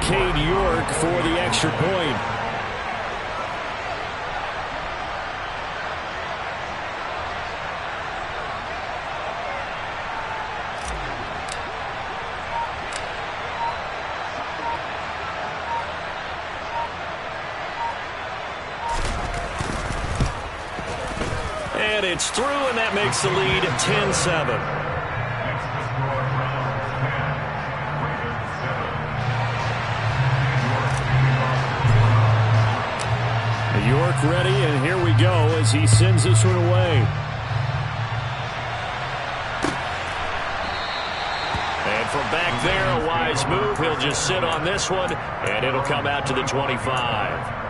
Cade York for the extra point. And it's through, and that makes the lead 10-7. York ready, and here we go as he sends this one away. And from back there, a wise move. He'll just sit on this one, and it'll come out to the 25.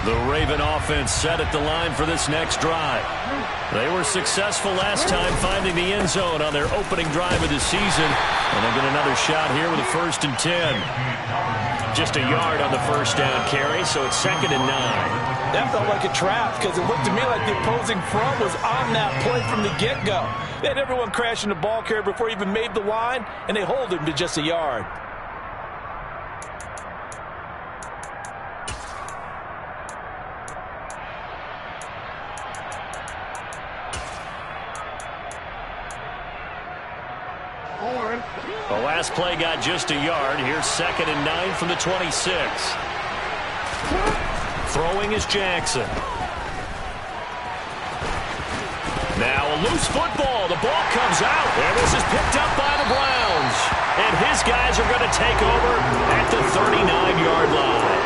The Raven offense set at the line for this next drive. They were successful last time finding the end zone on their opening drive of the season. And they get another shot here with a 1st and 10. Just a yard on the first down carry, so it's 2nd and 9. That felt like a trap because it looked to me like the opposing front was on that play from the get-go. They had everyone crashing the ball carrier before he even made the line, and they hold him to just a yard. The last play got just a yard. Here's 2nd and 9 from the 26. Throwing is Jackson. Now a loose football. The ball comes out. And this is picked up by the Browns. And his guys are going to take over at the 39-yard line.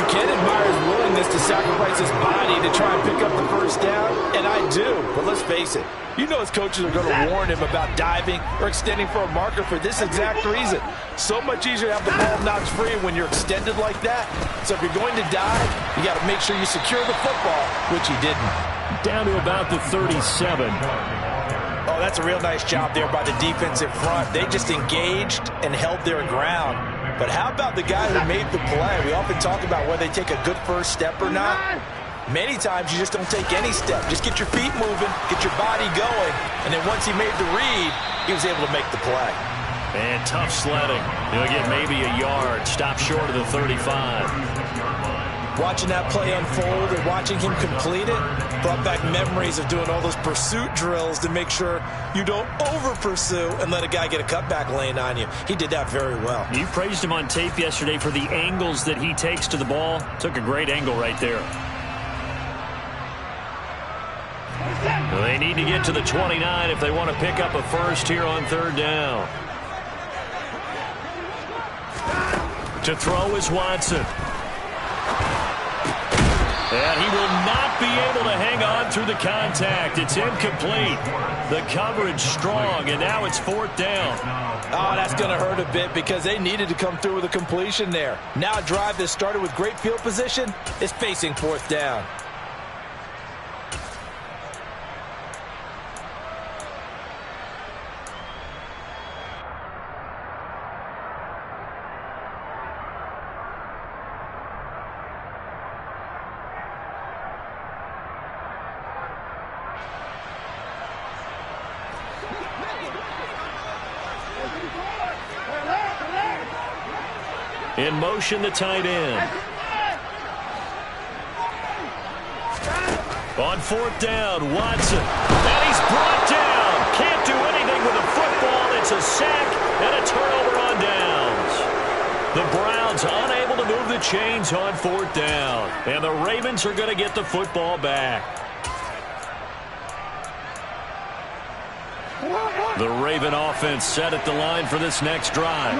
You can admire his willingness to sacrifice his body to try and pick up the first down, and I do. But let's face it, you know his coaches are going to warn him about diving or extending for a marker for this exact reason. So much easier to have the ball knocked free when you're extended like that. So if you're going to dive, you got to make sure you secure the football, which he didn't. Down to about the 37. Oh, that's a real nice job there by the defensive front. They just engaged and held their ground. But how about the guy who made the play? We often talk about whether they take a good first step or not. Many times you just don't take any step. Just get your feet moving, get your body going, and then once he made the read, he was able to make the play. And tough sledding. He'll get maybe a yard. Stop short of the 35. Watching that play unfold and watching him complete it brought back memories of doing all those pursuit drills to make sure you don't over-pursue and let a guy get a cutback lane on you. He did that very well. You praised him on tape yesterday for the angles that he takes to the ball. Took a great angle right there. Well, they need to get to the 29 if they want to pick up a first here on 3rd down. To throw is Watson. And he will not be able to hang on through the contact. It's incomplete. The coverage strong, and now it's 4th down. Oh, that's going to hurt a bit because they needed to come through with a completion there. Now a drive that started with great field position is facing 4th down. In motion, the tight end. On 4th down, Watson. And he's brought down. Can't do anything with the football. It's a sack and a turnover on downs. The Browns unable to move the chains on 4th down. And the Ravens are going to get the football back. The Raven offense set at the line for this next drive.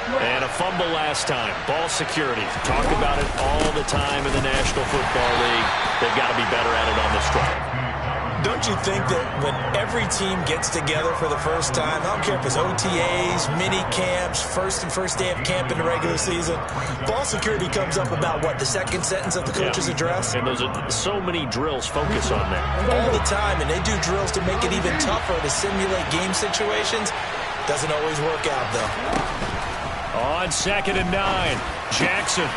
And a fumble last time. Ball security. Talk about it all the time in the National Football League. They've got to be better at it on this drive. Don't you think that when every team gets together for the first time, I don't care if it's OTAs, mini camps, first day of camp in the regular season, ball security comes up about, what, the second sentence of the coach's address? And those are so many drills focus on that. All the time, and they do drills to make it even tougher to simulate game situations. Doesn't always work out, though. On 2nd and 9, Jackson.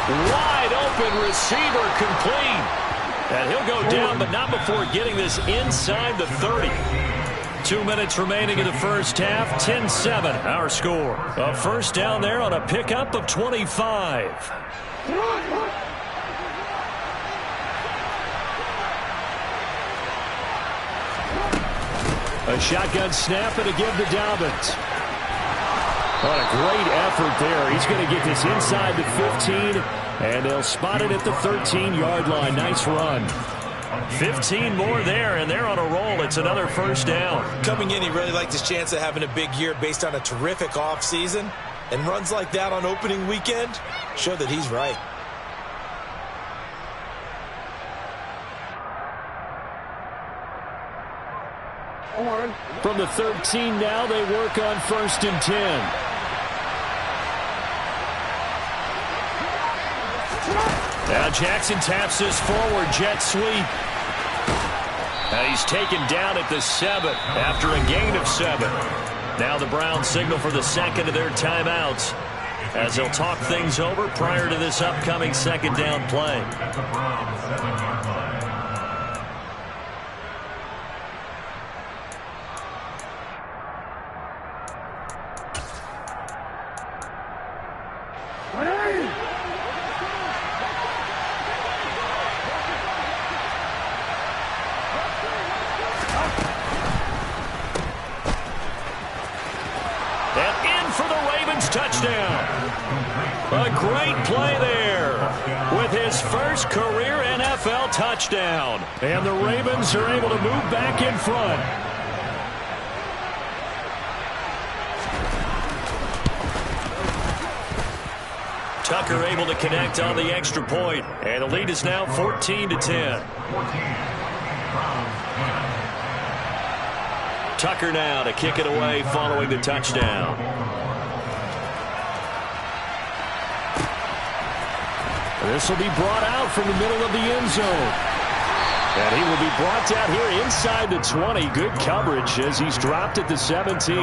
Wide open receiver complete. And he'll go down, but not before getting this inside the 30. 2 minutes remaining in the first half. 10-7, our score. A first down there on a pickup of 25. A shotgun snap and a give to Dobbins. What a great effort there. He's going to get this inside the 15, and they'll spot it at the 13-yard line. Nice run. 15 more there, and they're on a roll. It's another first down. Coming in, he really liked his chance of having a big year based on a terrific offseason. And runs like that on opening weekend show that he's right. From the 13 now, they work on 1st and 10. Now Jackson taps this forward jet sweep. Now he's taken down at the 7 after a gain of 7. Now the Browns signal for the second of their timeouts as they'll talk things over prior to this upcoming second down play. Touchdown. A great play there with his first career NFL touchdown. And the Ravens are able to move back in front. Tucker able to connect on the extra point. And the lead is now 14-10. Tucker now to kick it away following the touchdown. This will be brought out from the middle of the end zone. And he will be brought down here inside the 20. Good coverage as he's dropped at the 17.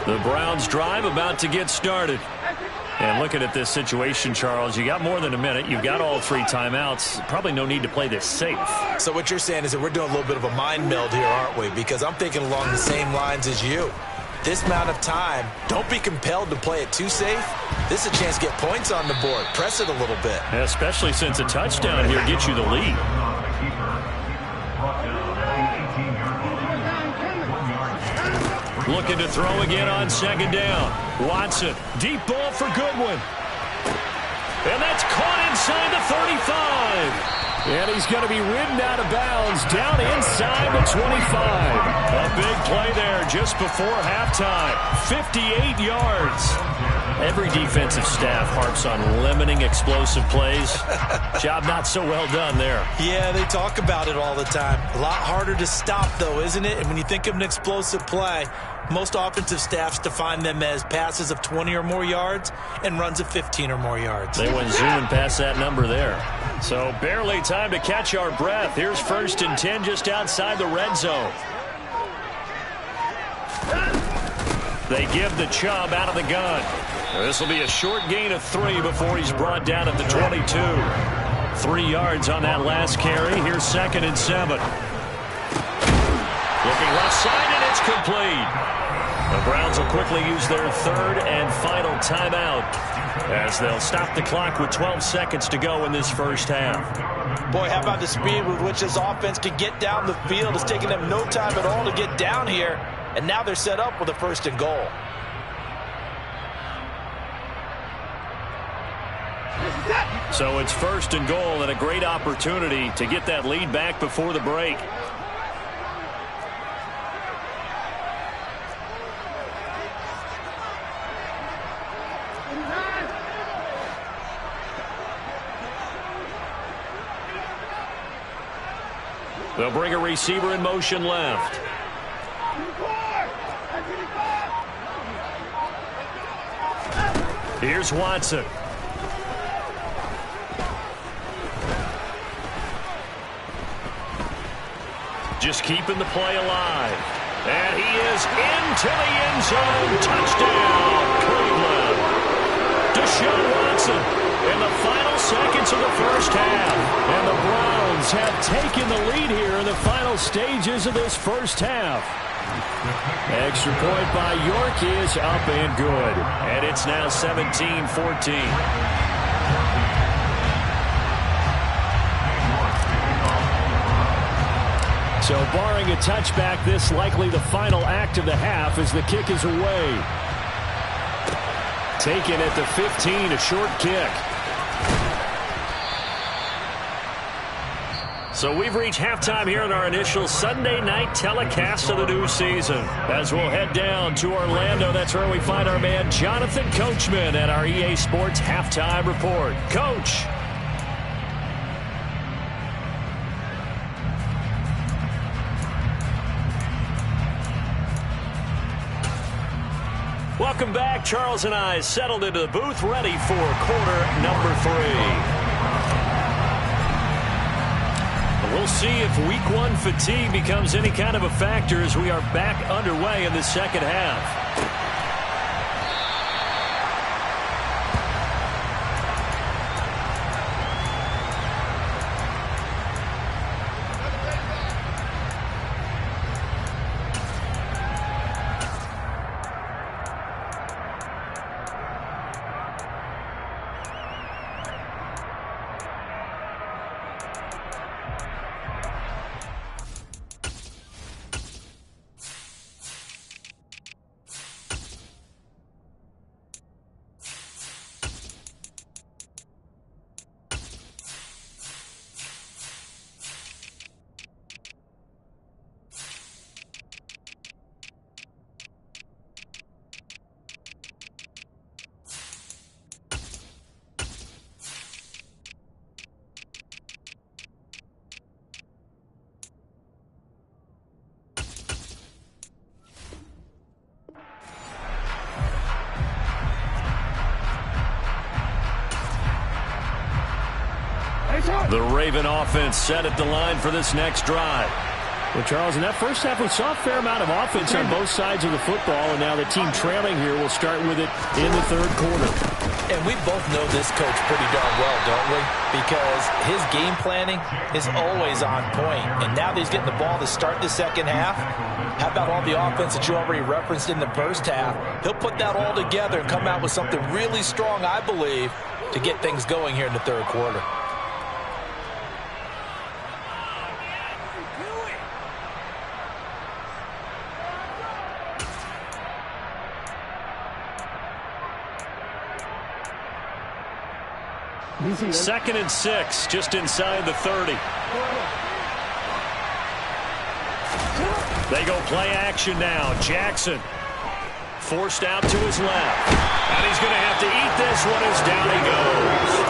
The Browns drive about to get started. And looking at this situation, Charles, you got more than a minute. You've got all 3 timeouts. Probably no need to play this safe. So what you're saying is that we're doing a little bit of a mind meld here, aren't we? Because I'm thinking along the same lines as you. This amount of time, don't be compelled to play it too safe. This is a chance to get points on the board. Press it a little bit. Yeah, especially since a touchdown here gets you the lead. Looking to throw again on second down. Watson, deep ball for Goodwin. And that's caught inside the 35. And he's going to be ridden out of bounds down inside the 25. A big play there just before halftime. 58 yards. Every defensive staff harps on limiting explosive plays. Job not so well done there. Yeah, they talk about it all the time. A lot harder to stop, though, isn't it? And when you think of an explosive play, most offensive staffs define them as passes of 20 or more yards and runs of 15 or more yards. They went zooming past that number there. So barely time to catch our breath. Here's 1st and 10 just outside the red zone. They give the Chubb out of the gun. This will be a short gain of 3 before he's brought down at the 22. 3 yards on that last carry. Here's 2nd and 7. Looking left side, and it's complete. The Browns will quickly use their 3rd and final timeout as they'll stop the clock with 12 seconds to go in this first half. Boy, how about the speed with which this offense can get down the field? It's taking them no time at all to get down here, and now they're set up with a 1st and goal. So it's 1st and goal and a great opportunity to get that lead back before the break. They'll bring a receiver in motion left. Here's Watson. keeping the play alive. And he is into the end zone. Touchdown, Cleveland. Deshaun Watson in the final seconds of the first half. And the Browns have taken the lead here in the final stages of this first half. Extra point by York is up and good. And it's now 17-14. So barring a touchback, this likely the final act of the half as the kick is away. Taken at the 15, a short kick. So we've reached halftime here in our initial Sunday night telecast of the new season. As we'll head down to Orlando, that's where we find our man Jonathan Coachman at our EA Sports Halftime Report. Coach. Welcome back. Charles and I settled into the booth, ready for quarter number 3. We'll see if week 1 fatigue becomes any kind of a factor as we are back underway in the second half. The Raven offense set at the line for this next drive. Well, Charles, in that first half, we saw a fair amount of offense on both sides of the football, and now the team trailing here will start with it in the third quarter. And we both know this coach pretty darn well, don't we? Because his game planning is always on point. And now that he's getting the ball to start the second half, how about all the offense that you already referenced in the first half? He'll put that all together and come out with something really strong, I believe, to get things going here in the third quarter. Second and 6, just inside the 30. They go play action now. Jackson forced out to his left. And he's going to have to eat this one as down he goes.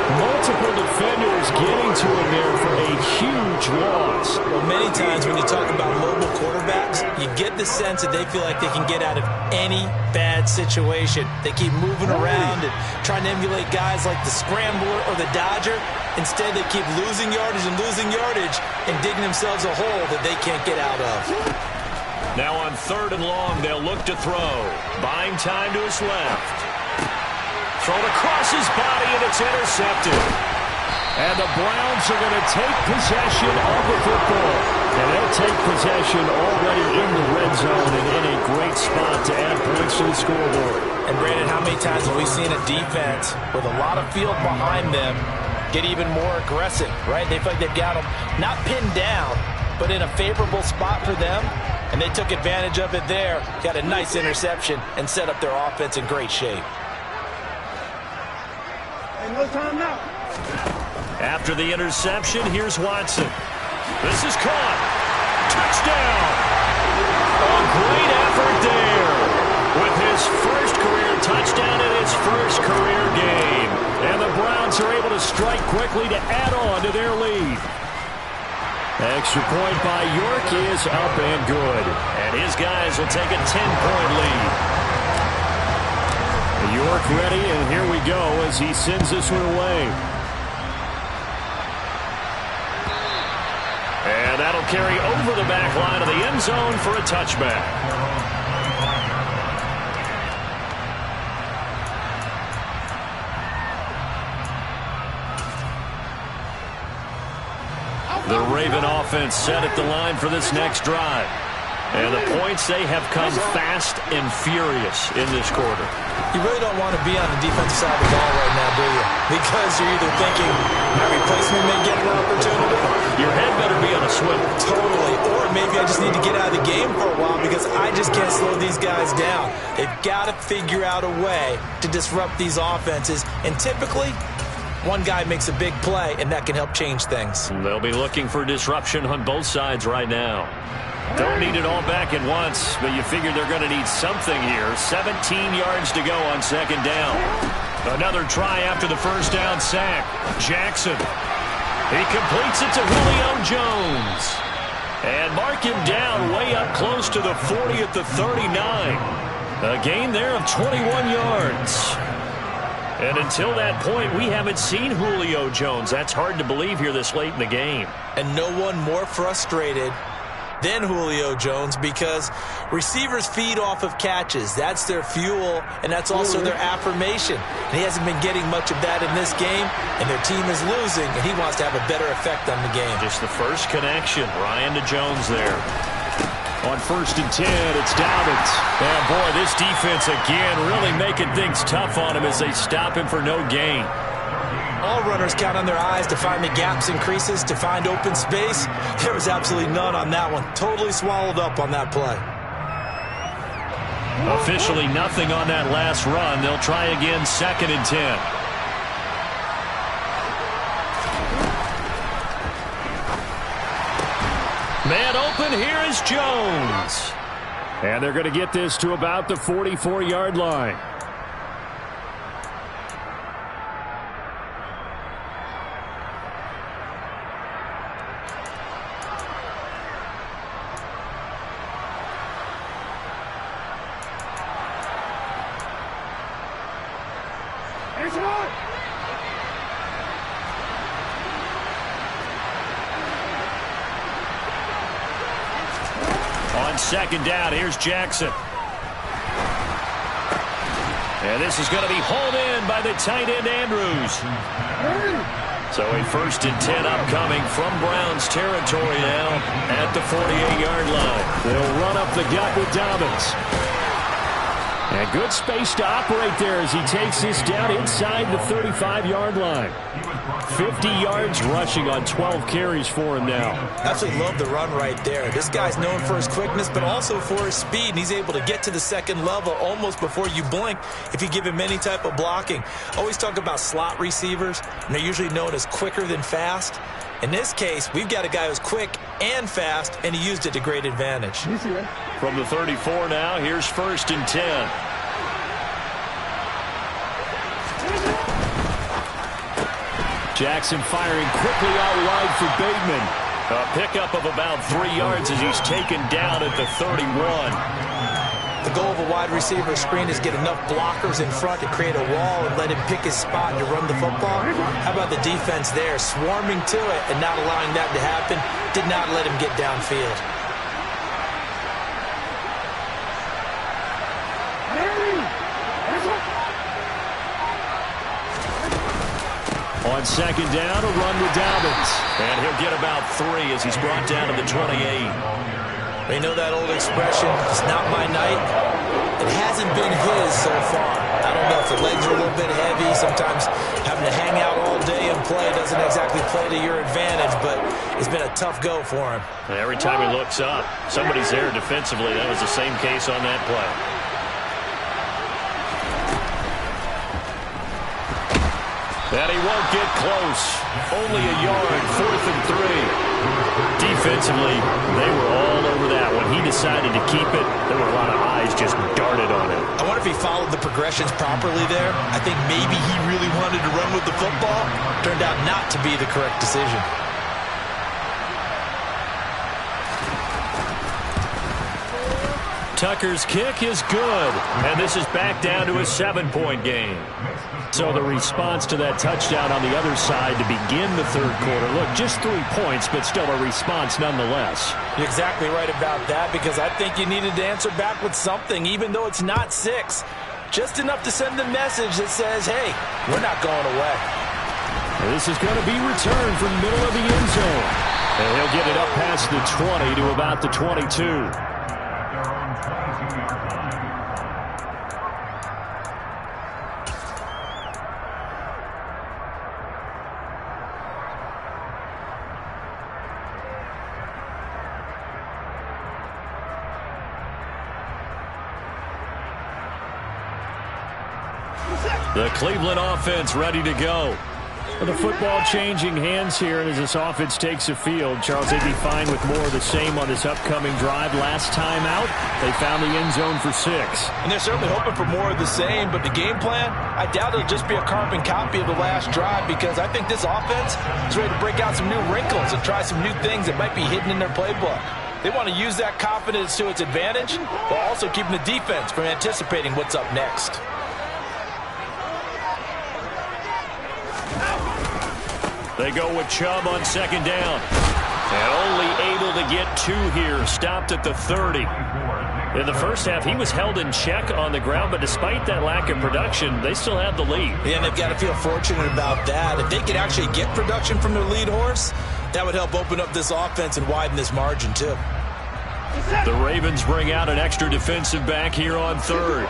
Multiple defenders getting to him there for a huge loss. Well, many times when you talk about mobile quarterbacks, you get the sense that they feel like they can get out of any bad situation. They keep moving around and trying to emulate guys like the Scrambler or the Dodger. Instead, they keep losing yardage and digging themselves a hole that they can't get out of. Now on third and long, they'll look to throw. Buying time to his left. Thrown across his body, and it's intercepted. And the Browns are going to take possession of the football. And they'll take possession already in the red zone and in a great spot to add points to the scoreboard. And Brandon, how many times have we seen a defense with a lot of field behind them get even more aggressive, right? They feel like they've got them not pinned down, but in a favorable spot for them. And they took advantage of it there, got a nice interception, and set up their offense in great shape. No time now. After the interception, here's Watson. This is caught. Touchdown. A great effort there with his first career touchdown in his first career game. And the Browns are able to strike quickly to add on to their lead. Extra point by York is up and good. And his guys will take a 10-point lead. York ready, and here we go as he sends this one away. And And that'll carry over the back line of the end zone for a touchback. The Raven offense set at the line for this next drive. And the points, they have come fast and furious in this quarter. You really don't want to be on the defensive side of the ball right now, do you? Because you're either thinking my replacement may get an opportunity. Your head better be on a swivel. Totally. Or maybe I just need to get out of the game for a while because I just can't slow these guys down. They've got to figure out a way to disrupt these offenses. And typically, one guy makes a big play, and that can help change things. They'll be looking for disruption on both sides right now. Don't need it all back at once, but you figure they're going to need something here. 17 yards to go on second down. Another try after the first down sack. Jackson. He completes it to Julio Jones. And mark him down way up close to the 40 at the 39. A gain there of 21 yards. And until that point, we haven't seen Julio Jones. That's hard to believe here this late in the game. And no one more frustrated than Julio Jones because receivers feed off of catches. That's their fuel, and that's also their affirmation. And he hasn't been getting much of that in this game, and their team is losing, and he wants to have a better effect on the game. Just the first connection. Ryan to Jones there. On 1st and 10, it's Dobbins. And boy, this defense again really making things tough on him as they stop him for no gain. All runners count on their eyes to find the gaps and creases, to find open space. There was absolutely none on that one. Totally swallowed up on that play. Officially nothing on that last run. They'll try again 2nd and 10. Man open, here is Jones. And they're going to get this to about the 44-yard line. On 2nd down, here's Jackson. And this is going to be hauled in by the tight end, Andrews. So a 1st and 10 upcoming from Browns territory now at the 48-yard line. They'll run up the gut with Dobbins. And good space to operate there as he takes this down inside the 35-yard line. 50 yards rushing on 12 carries for him now. Absolutely love the run right there. This guy's known for his quickness, but also for his speed, and he's able to get to the second level almost before you blink if you give him any type of blocking. Always talk about slot receivers, and they're usually known as quicker than fast. In this case, we've got a guy who's quick and fast, and he used it to great advantage. From the 34 now, here's 1st and 10. Jackson firing quickly out wide for Bateman. A pickup of about 3 yards as he's taken down at the 31. The goal of a wide receiver screen is get enough blockers in front to create a wall and let him pick his spot to run the football. How about the defense there, swarming to it and not allowing that to happen? Did not let him get downfield. On 2nd down, a run with Dobbins. And he'll get about 3 as he's brought down to the 28. They know that old expression, it's not my night. It hasn't been his so far. I don't know if the legs are a little bit heavy. Sometimes having to hang out all day and play doesn't exactly play to your advantage, but it's been a tough go for him. And every time he looks up, somebody's there defensively. That was the same case on that play. And he won't get close. Only a yard, 4th and 3. Defensively, they were all over that. When he decided to keep it, there were a lot of eyes just darted on it. I wonder if he followed the progressions properly there. I think maybe he really wanted to run with the football. Turned out not to be the correct decision. Tucker's kick is good, and this is back down to a 7-point game. So the response to that touchdown on the other side to begin the third quarter. Look, just 3 points, but still a response nonetheless. You're exactly right about that, because I think you needed to answer back with something, even though it's not 6. Just enough to send the message that says, hey, we're not going away. This is going to be returned from the middle of the end zone. And he'll get it up past the 20 to about the 22. The Cleveland offense ready to go. The football changing hands here as this offense takes the field. Charles, they'd be fine with more of the same on this upcoming drive. Last time out, they found the end zone for 6. And they're certainly hoping for more of the same, but the game plan, I doubt it'll just be a carbon copy of the last drive, because I think this offense is ready to break out some new wrinkles and try some new things that might be hidden in their playbook. They want to use that confidence to its advantage, while also keeping the defense from anticipating what's up next. They go with Chubb on second down. And only able to get 2 here. Stopped at the 30. In the first half, he was held in check on the ground, but despite that lack of production, they still have the lead. Yeah, and they've got to feel fortunate about that. If they could actually get production from their lead horse, that would help open up this offense and widen this margin, too. The Ravens bring out an extra defensive back here on third.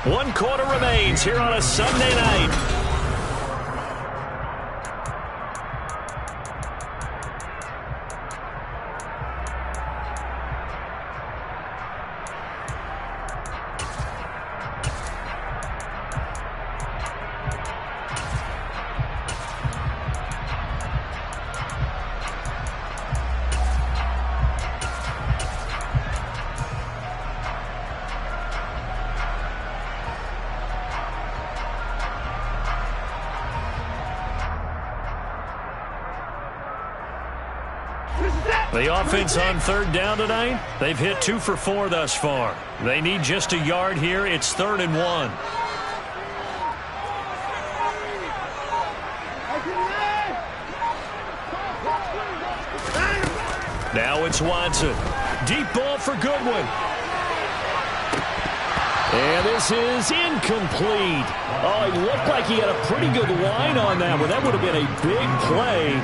One quarter remains here on a Sunday night. The offense on third down tonight, they've hit 2 for 4 thus far. They need just a yard here. It's 3rd and 1. Now it's Watson. Deep ball for Goodwin. And this is incomplete. Oh, it looked like he had a pretty good line on that one. That would have been a big play,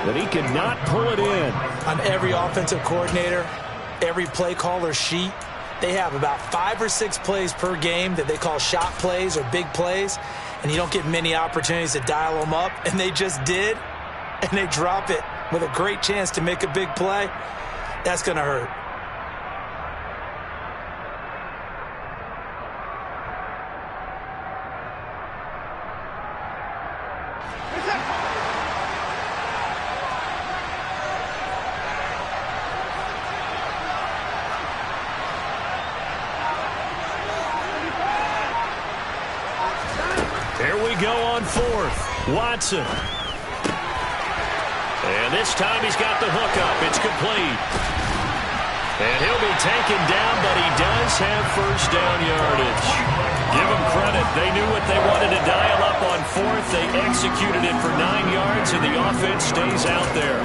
but he could not pull it in. On every offensive coordinator, every play caller sheet, they have about 5 or 6 plays per game that they call shot plays or big plays, and you don't get many opportunities to dial them up, and they just did, and they drop it with a great chance to make a big play. That's going to hurt. Here we go on 4th. Watson. And this time he's got the hook up. It's complete. And he'll be taken down, but he does have first down yardage. Give him credit. They knew what they wanted to dial up on 4th. They executed it for 9 yards, and the offense stays out there.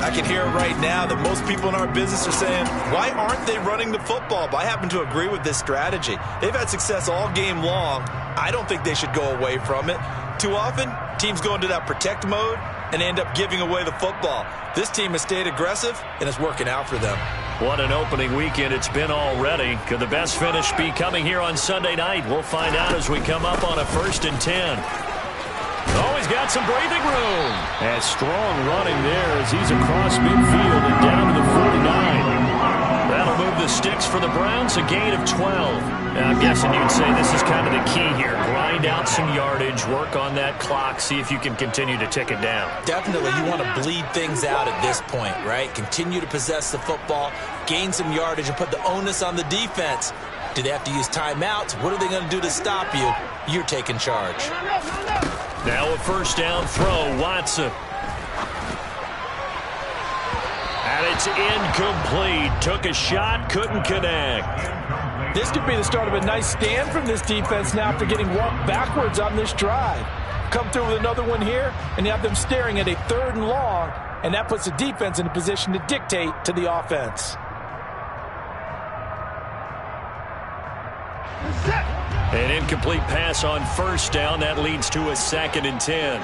I can hear it right now that most people in our business are saying, why aren't they running the football? But I happen to agree with this strategy. They've had success all game long. I don't think they should go away from it. Too often, teams go into that protect mode and end up giving away the football. This team has stayed aggressive, and it's working out for them. What an opening weekend it's been already. Could the best finish be coming here on Sunday night? We'll find out as we come up on a 1st and 10. Oh, he's got some breathing room. And strong running there as he's across midfield and down to the 49. That'll move move the sticks for the Browns, a gain of 12. I'm guessing you'd say this is kind of the key here. Grind out some yardage, work on that clock, see if you can continue to tick it down. Definitely, you want to bleed things out at this point, right? Continue to possess the football, gain some yardage, and put the onus on the defense. Do they have to use timeouts? What are they going to do to stop you? You're taking charge. Now a first down throw, Watson. And it's incomplete. Took a shot, couldn't connect. This could be the start of a nice stand from this defense now after getting walked backwards on this drive. Come through with another one here, and you have them staring at a 3rd and long, and that puts the defense in a position to dictate to the offense. An incomplete pass on first down. That leads to a 2nd and 10.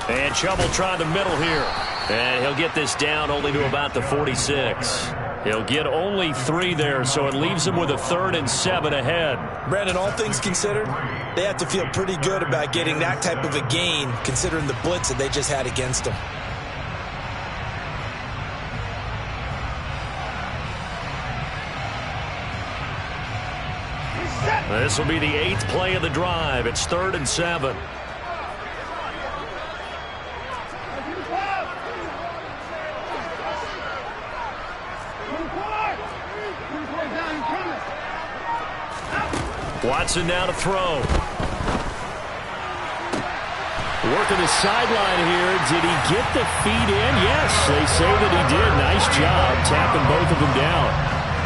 And Chubb will try the middle here. And he'll get this down only to about the 46. He'll get only 3 there, so it leaves him with a 3rd and 7 ahead. Brandon, all things considered, they have to feel pretty good about getting that type of a gain, considering the blitz that they just had against them. This will be the 8th play of the drive. It's 3rd and 7. Watson now to throw. Working the sideline here. Did he get the feet in? Yes, they say that he did. Nice job tapping both of them down.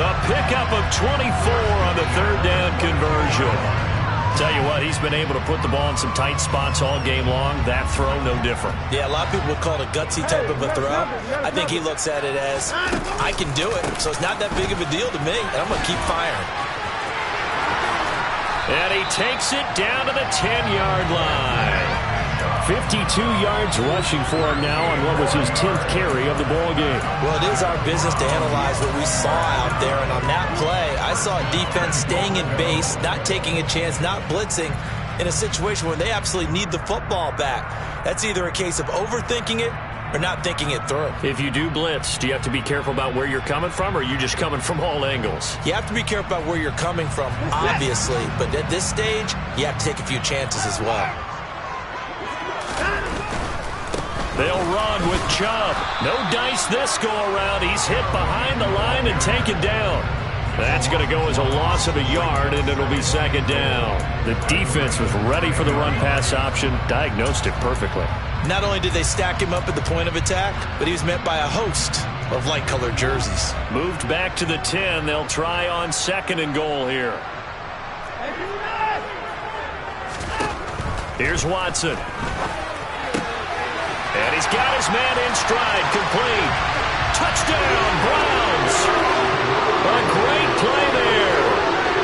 A pickup of 24 on the 3rd down conversion. Tell you what, he's been able to put the ball in some tight spots all game long. That throw, no different. Yeah, a lot of people would call it a gutsy type of a throw. I think he looks at it as, I can do it, so it's not that big of a deal to me, and I'm going to keep firing. And he takes it down to the 10-yard line. 52 yards rushing for him now on what was his 10th carry of the ball game. Well, it is our business to analyze what we saw out there, and on that play, I saw a defense staying in base, not taking a chance, not blitzing, in a situation where they absolutely need the football back. That's either a case of overthinking it or not thinking it through. If you do blitz, do you have to be careful about where you're coming from, or are you just coming from all angles? You have to be careful about where you're coming from, obviously, but at this stage, you have to take a few chances as well. They'll run with Chubb. No dice this go-around. He's hit behind the line and taken down. That's going to go as a loss of a yard, and it'll be 2nd down. The defense was ready for the run-pass option, diagnosed it perfectly. Not only did they stack him up at the point of attack, but he was met by a host of light-colored jerseys. Moved back to the 10. They'll try on 2nd and goal here. Here's Watson. And he's got his man in stride, complete. Touchdown, Browns. A great play there.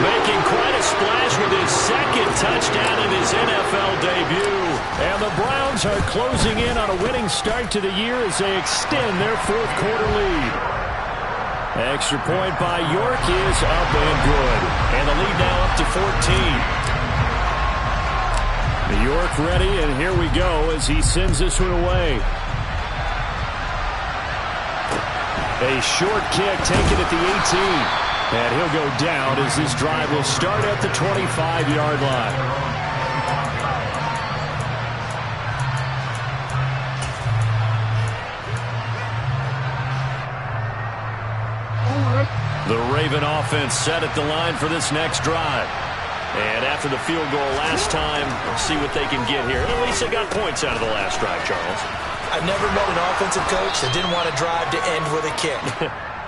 Making quite a splash with his 2nd touchdown in his NFL debut. And the Browns are closing in on a winning start to the year as they extend their 4th quarter lead. Extra point by York is up and good. And the lead now up to 14. York ready, and here we go as he sends this one away. A short kick taken at the 18. And he'll go down as this drive will start at the 25-yard line. The Raven offense set at the line for this next drive. And after the field goal last time, we'll see what they can get here. At least they got points out of the last drive, Charles. I've never met an offensive coach that didn't want a drive to end with a kick.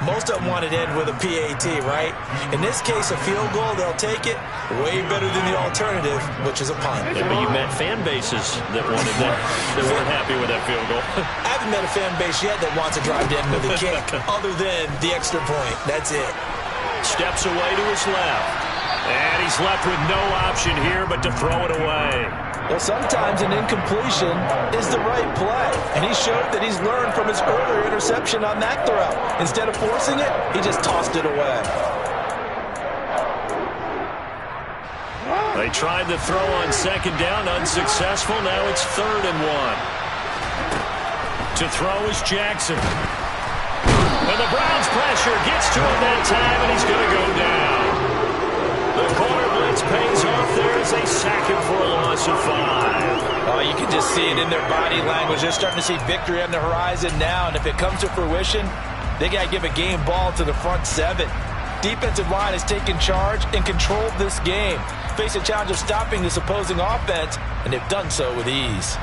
Most of them want it to end with a PAT, right? In this case, a field goal, they'll take it way better than the alternative, which is a punt. Yeah, but you met fan bases that wanted that, that weren't happy with that field goal. I haven't met a fan base yet that wants a drive to end with a kick, other than the extra point. That's it. Steps away to his left. And he's left with no option here but to throw it away. Well, sometimes an incompletion is the right play, and he showed that he's learned from his earlier interception on that throw. Instead of forcing it, he just tossed it away. They tried the throw on second down, unsuccessful. Now it's 3rd and 1. To throw is Jackson. And the Browns pressure gets to him that time, and he's going to go down. The corner blitz pays off there as they sack him for a loss of 5. Oh, you can just see it in their body language. They're starting to see victory on the horizon now, and if it comes to fruition, they got to give a game ball to the front 7. Defensive line has taken charge and controlled this game. Face a challenge of stopping this opposing offense, and they've done so with ease.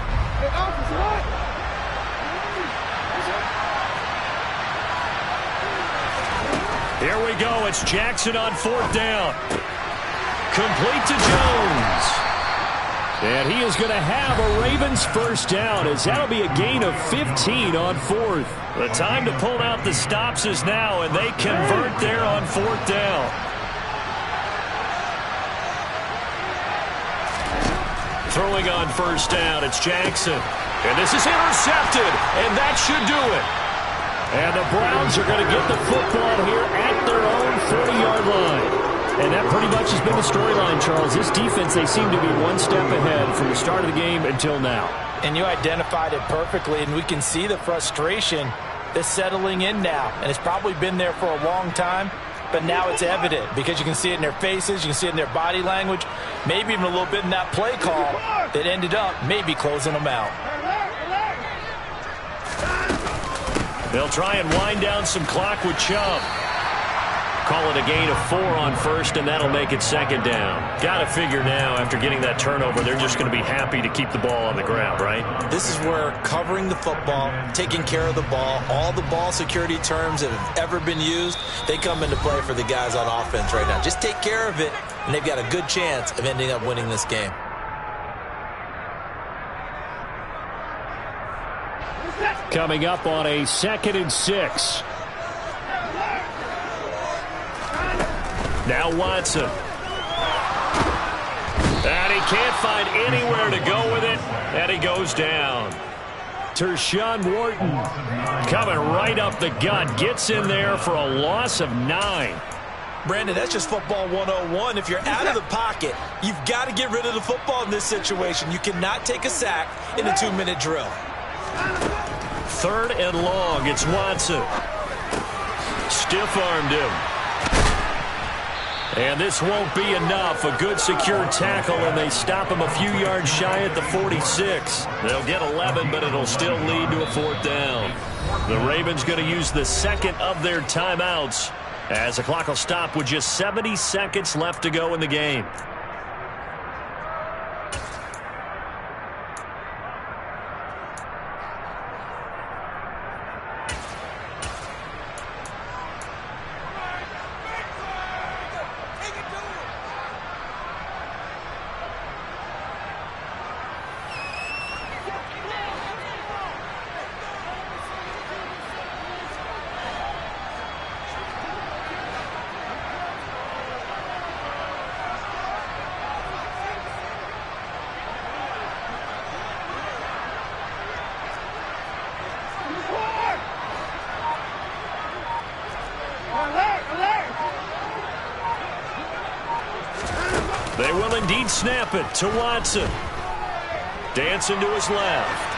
Here we go. It's Jackson on 4th down. Complete to Jones. And he is going to have a Ravens first down, as that'll be a gain of 15 on 4th. The time to pull out the stops is now, and they convert there on 4th down. Throwing on first down, it's Jackson. And this is intercepted, and that should do it. And the Browns are going to get the football here at their own 40-yard line. And that pretty much has been the storyline, Charles. This defense, they seem to be one step ahead from the start of the game until now. And you identified it perfectly, and we can see the frustration that's settling in now. And it's probably been there for a long time, but now it's evident because you can see it in their faces, you can see it in their body language, maybe even a little bit in that play call that ended up maybe closing them out. They'll try and wind down some clock with Chubb. Call it a gain of 4 on first, and that'll make it 2nd down. Got to figure now, after getting that turnover, they're just going to be happy to keep the ball on the ground, right? This is where covering the football, taking care of the ball, all the ball security terms that have ever been used, they come into play for the guys on offense right now. Just take care of it, and they've got a good chance of ending up winning this game. Coming up on a 2nd and 6. Now Watson. And he can't find anywhere to go with it, and he goes down. Tershawn Wharton coming right up the gut. Gets in there for a loss of 9. Brandon, that's just football 101. If you're out of the pocket, you've got to get rid of the football in this situation. You cannot take a sack in a 2-minute drill. 3rd and long. It's Watson. Stiff-armed him. And this won't be enough. A good secure tackle, and they stop him a few yards shy at the 46. They'll get 11, but it'll still lead to a 4th down. The Ravens going to use the 2nd of their timeouts, as the clock will stop with just 70 seconds left to go in the game. They will indeed snap it to Watson. Dancing to his left.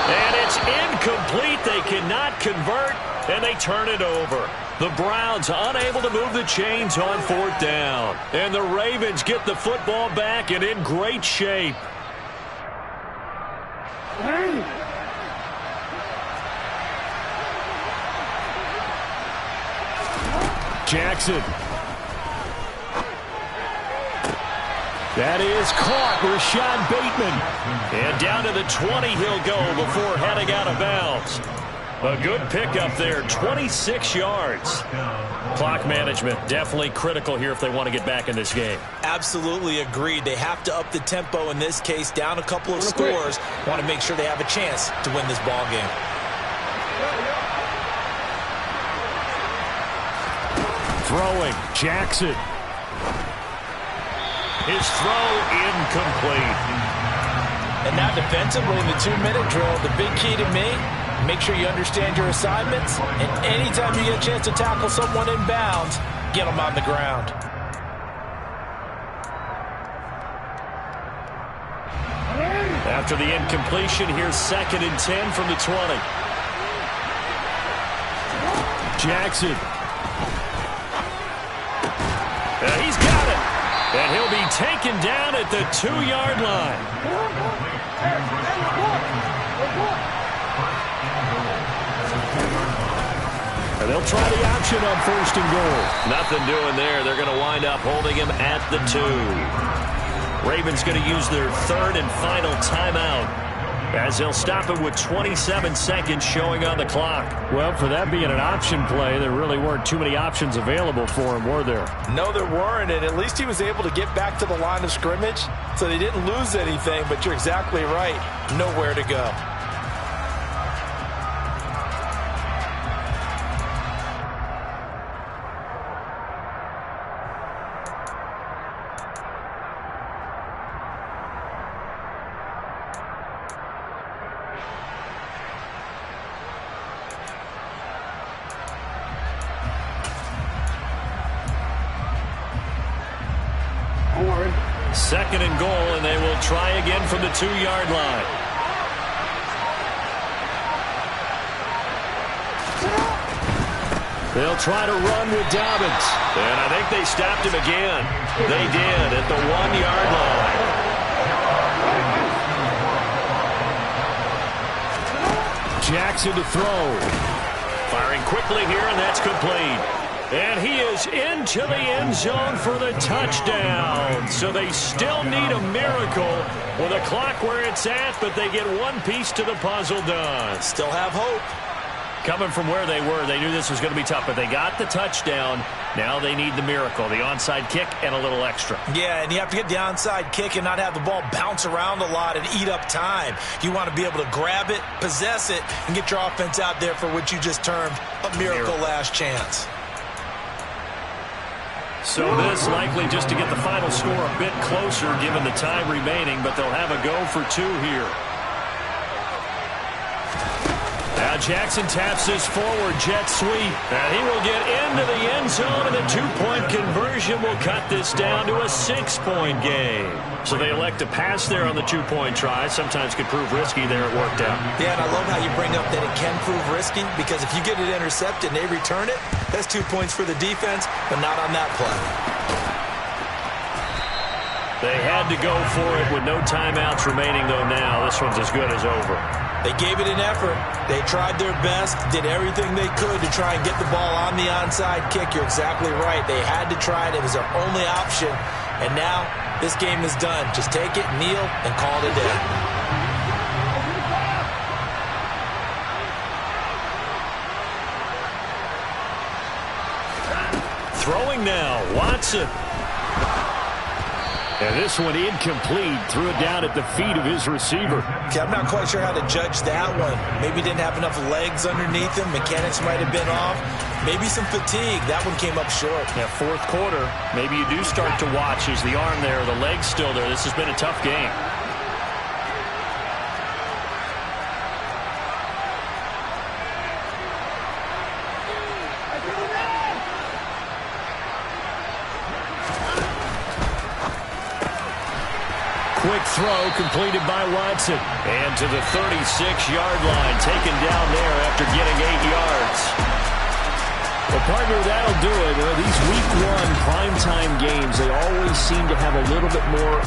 And it's incomplete. They cannot convert, and they turn it over. The Browns unable to move the chains on 4th down. And the Ravens get the football back and in great shape. Jackson. That is caught. Rashad Bateman. And down to the 20 he'll go before heading out of bounds. A good pickup there, 26 yards. Clock management definitely critical here if they want to get back in this game. Absolutely agreed. They have to up the tempo in this case, down a couple of scores. Want to make sure they have a chance to win this ball game. throwing. Jackson. His throw incomplete. And now defensively in the 2-minute drill, the big key to me, make sure you understand your assignments. And anytime you get a chance to tackle someone in bounds, get them on the ground. After the incompletion, here's 2nd and 10 from the 20. Jackson. He's got it. And he'll be taken down at the 2-yard line. And they'll try the option on 1st and goal. Nothing doing there. They're going to wind up holding him at the 2. Ravens going to use their 3rd and final timeout, as they'll stop it with 27 seconds showing on the clock. Well, for that being an option play, there really weren't too many options available for him, were there? No, there weren't, and at least he was able to get back to the line of scrimmage, so they didn't lose anything, but you're exactly right. Nowhere to go. Second and goal, and they will try again from the 2-yard line. They'll try to run with Dobbins. And I think they stopped him again. They did at the 1-yard line. Jackson to throw. Firing quickly here, and that's complete. And he is into the end zone for the touchdown. So they still need a miracle with a clock where it's at, but they get one piece to the puzzle done. Still have hope. Coming from where they were, they knew this was going to be tough, but they got the touchdown. Now they need the miracle, the onside kick and a little extra. Yeah, and you have to get the onside kick and not have the ball bounce around a lot and eat up time. You want to be able to grab it, possess it, and get your offense out there for what you just termed a miracle last chance. So this likely just to get the final score a bit closer given the time remaining, but they'll have a go for 2 here. Now Jackson taps this forward jet sweep, and he will get into the end zone, and the 2-point conversion will cut this down to a 6-point game. So they elect to pass there on the 2-point try. Sometimes could prove risky. There it worked out. Yeah, and I love how you bring up that it can prove risky, because if you get it intercepted and they return it, that's 2 points for the defense, but not on that play. They had to go for it with no timeouts remaining, though now this one's as good as over. They gave it an effort. They tried their best, did everything they could to try and get the ball on the onside kick. You're exactly right. They had to try it. It was their only option. And now this game is done. Just take it, kneel, and call it a day. Throwing now, Watson. And this one incomplete. Threw it down at the feet of his receiver. Okay, I'm not quite sure how to judge that one. Maybe didn't have enough legs underneath him. Mechanics might have been off. Maybe some fatigue. That one came up short. Yeah, 4th quarter. Maybe you do start to watch. Is the arm there, the leg's still there? This has been a tough game. Quick throw completed by Watson. And to the 36-yard line, taken down there after getting 8 yards. Well, partner, that'll do it. These week 1 primetime games, they always seem to have a little bit more